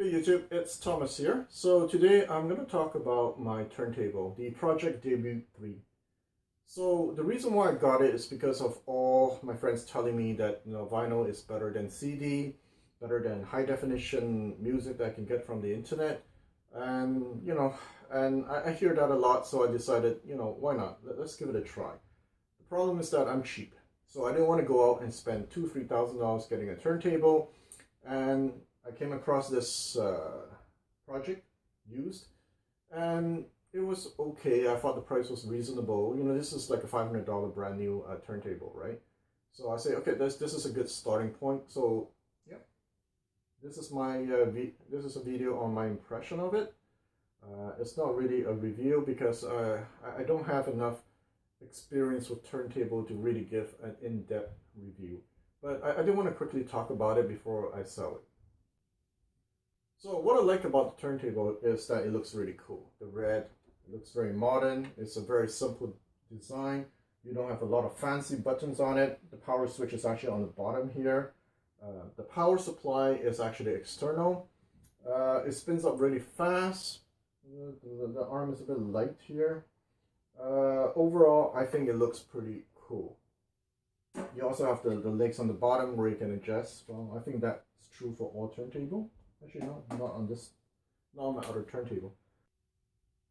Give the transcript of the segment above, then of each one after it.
Hey YouTube, it's Thomas here. So today I'm going to talk about my turntable, the Project Debut 3. So the reason why I got it is because of all my friends telling me that vinyl is better than CD, better than high definition music that I can get from the internet, and I hear that a lot. So I decided, why not? Let's give it a try. The problem is that I'm cheap, so I didn't want to go out and spend $2,000-3,000 getting a turntable, and I came across this project used, and it was okay. I thought the price was reasonable. This is like a $500 brand new turntable, right? So I say, okay, this is a good starting point. So yeah, this is my this is a video on my impression of it. It's not really a review because I don't have enough experience with turntable to really give an in-depth review. But I do want to quickly talk about it before I sell it. So what I like about the turntable is that it looks really cool. The red, it looks very modern. It's a very simple design. You don't have a lot of fancy buttons on it. The power switch is actually on the bottom here. The power supply is actually external. It spins up really fast. The arm is a bit light here. Overall, I think it looks pretty cool. You also have the legs on the bottom where you can adjust. Well, I think that's true for all turntable. Actually, no, not on this, not on my other turntable.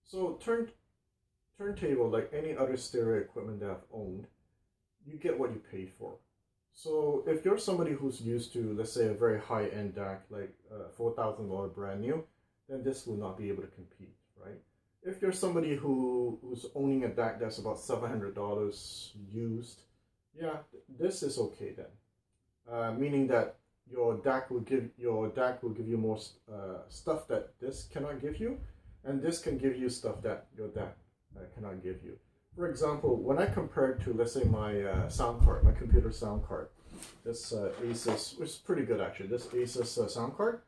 So turntable, like any other stereo equipment that I've owned, you get what you pay for. So if you're somebody who's used to, let's say, a very high-end DAC, like $4,000 brand new, then this will not be able to compete, right? If you're somebody who's owning a DAC that's about $700 used, yeah, this is okay then. Meaning that your DAC will give you more stuff that this cannot give you, and this can give you stuff that your DAC cannot give you. For example, when I compare it to, let's say, my sound card, my computer sound card, this Asus, which is pretty good actually, this Asus sound card,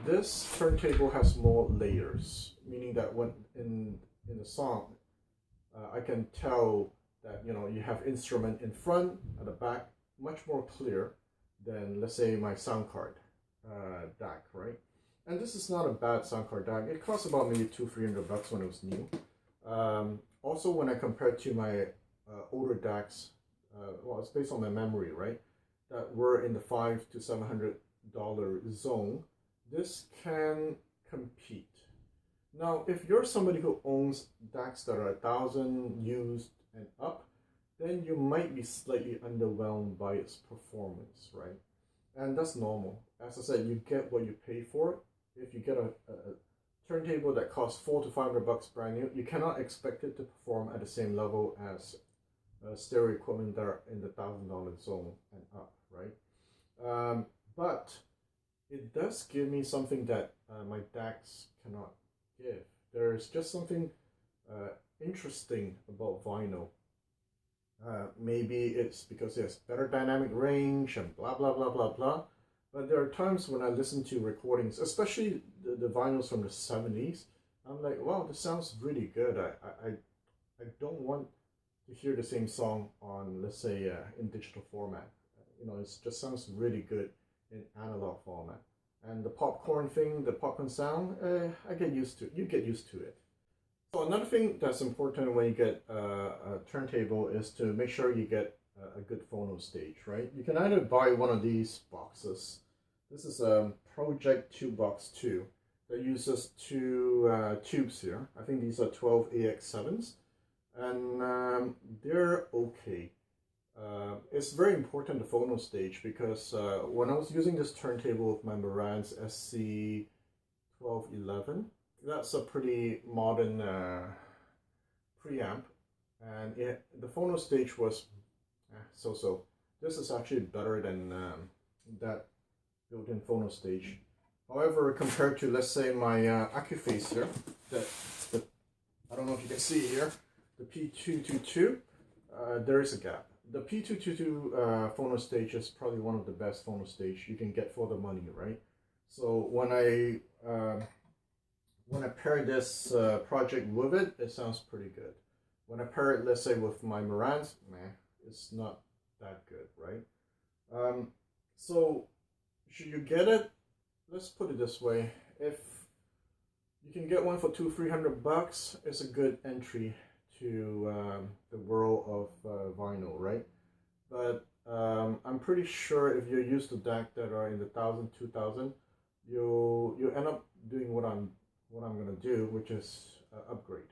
this turntable has more layers, meaning that when in the song, I can tell that you have instrument in front, at the back, much more clear than, let's say, my sound card DAC, right? And this is not a bad sound card DAC. It cost about maybe $200-300 when it was new. Also, when I compare it to my older DACs, well, it's based on my memory, right? That were in the $500 to $700 zone. This can compete. Now, if you're somebody who owns DACs that are 1,000 used and up, then you might be slightly underwhelmed by its performance, right? And that's normal. As I said, you get what you pay for. If you get a turntable that costs $400 to $500 brand new, you cannot expect it to perform at the same level as stereo equipment that are in the $1,000 zone and up, right? But it does give me something that my DACs cannot give. There's just something interesting about vinyl. Maybe it's because it has better dynamic range and blah blah blah blah blah, but there are times when I listen to recordings, especially the vinyls from the 70s, I'm like, wow, this sounds really good. I don't want to hear the same song on, let's say, in digital format. It just sounds really good in analog format. And the popcorn thing, the popcorn sound, I get used to. You get used to it. So another thing that's important when you get a turntable is to make sure you get a good phono stage, right? You can either buy one of these boxes. This is a Project 2 Box 2 that uses two tubes here. I think these are 12 AX7s, and they're okay. It's very important, the phono stage, because when I was using this turntable with my Marantz SC1211, that's a pretty modern preamp, and the phono stage was so-so. This is actually better than that built-in phono stage. However, compared to, let's say, my Accuphase here, I don't know if you can see here, the P222, there is a gap. The P222 phono stage is probably one of the best phono stage you can get for the money, right? So when I pair this project with it, it sounds pretty good. When I pair it, let's say, with my Marantz, it's not that good, right? So should you get it? let's put it this way: if you can get one for $200-300, it's a good entry to the world of vinyl, right? But I'm pretty sure if you're used to DAC that are in the 1,000, 2,000, you end up doing what I'm gonna do, which is upgrade.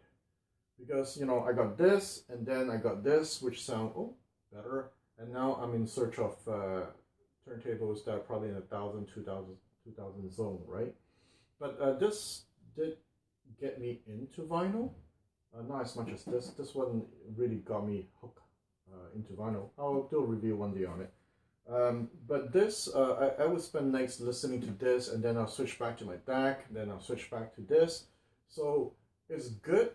Because I got this, and then I got this, which sound better, and now I'm in search of turntables that are probably in the 1,000, 2,000 zone, right? But this did get me into vinyl, not as much as this. This one really got me hooked into vinyl. I'll do a review one day on it. But this, I would spend nights listening to this, and then I'll switch back to my DAC, then I'll switch back to this. So it's good,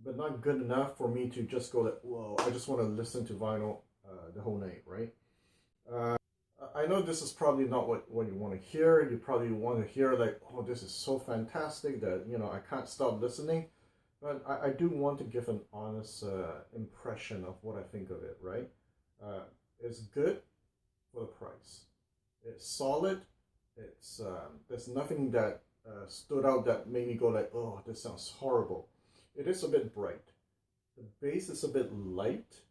but not good enough for me to just go like, whoa, I just want to listen to vinyl the whole night, right? I know this is probably not what you want to hear. You probably want to hear like, oh, this is so fantastic that, I can't stop listening. But I do want to give an honest impression of what I think of it, right? It's good for the price. It's solid. It's there's nothing that stood out that made me go like, oh, this sounds horrible. It is a bit bright. The bass is a bit light,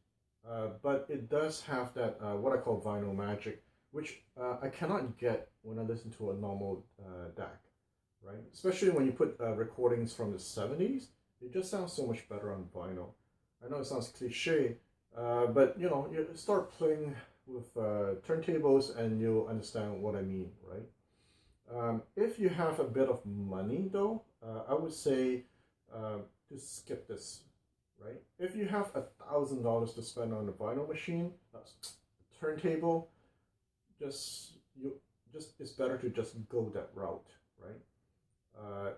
but it does have that what I call vinyl magic, which I cannot get when I listen to a normal DAC, right? Especially when you put recordings from the 70s, it just sounds so much better on vinyl. I know it sounds cliche, but you start playing with turntables and you'll understand what I mean, right? If you have a bit of money though, I would say to skip this, right? If you have $1,000 to spend on a vinyl machine, that's a turntable, it's better to just go that route, right?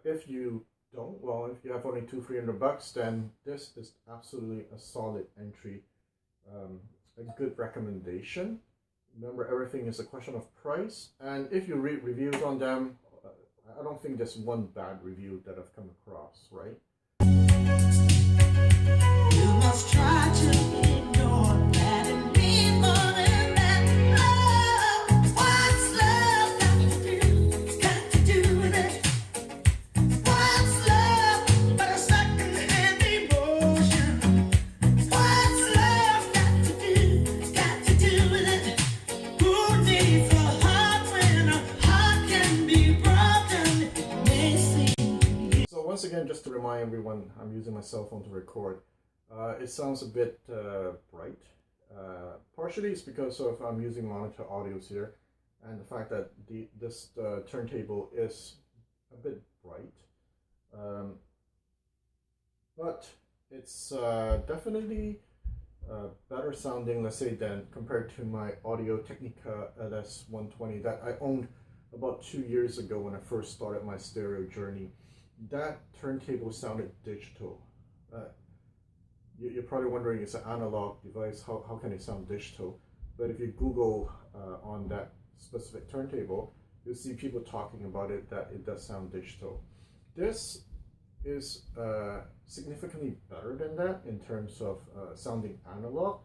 If you don't, well, if you have only $200-300, then this is absolutely a solid entry, a good recommendation. Remember, everything is a question of price, and if you read reviews on them, I don't think there's one bad review that I've come across, right? You must try to ignore that and be more than that. Love, what's love got to do? It's got to do with it. What's love but a second-hand emotion? What's love got to do? It's got to do with it. Who needs a heart when a heart can be broken? It may seem. So once again, just to remind everyone, I'm using my cell phone to record. It sounds a bit bright. Partially it's because of I'm using monitor audios here, and the fact that this turntable is a bit bright. But it's definitely better sounding, let's say, than compared to my Audio-Technica LS120 that I owned about 2 years ago when I first started my stereo journey. That turntable sounded digital. You're probably wondering, it's an analog device, how can it sound digital? But if you Google on that specific turntable, you'll see people talking about it, that it does sound digital. This is significantly better than that in terms of sounding analog,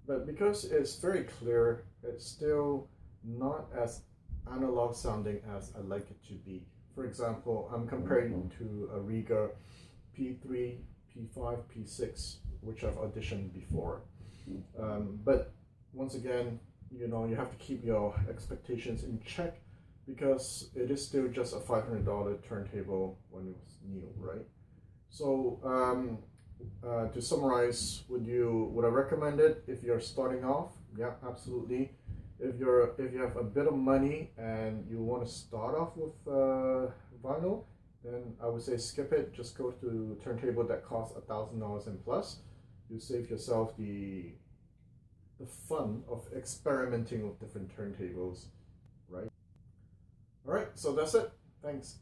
but because it's very clear, it's still not as analog sounding as I like it to be. For example, I'm comparing to a Riga P3, P5, P6, which I've auditioned before. But once again, you have to keep your expectations in check, because it is still just a $500 turntable when it was new, right? So to summarize, would I recommend it if you're starting off? Yeah, absolutely. If you have a bit of money and you want to start off with vinyl, then I would say skip it. Just go to a turntable that costs $1,000 and plus. You save yourself the fun of experimenting with different turntables, right? All right, so that's it. Thanks.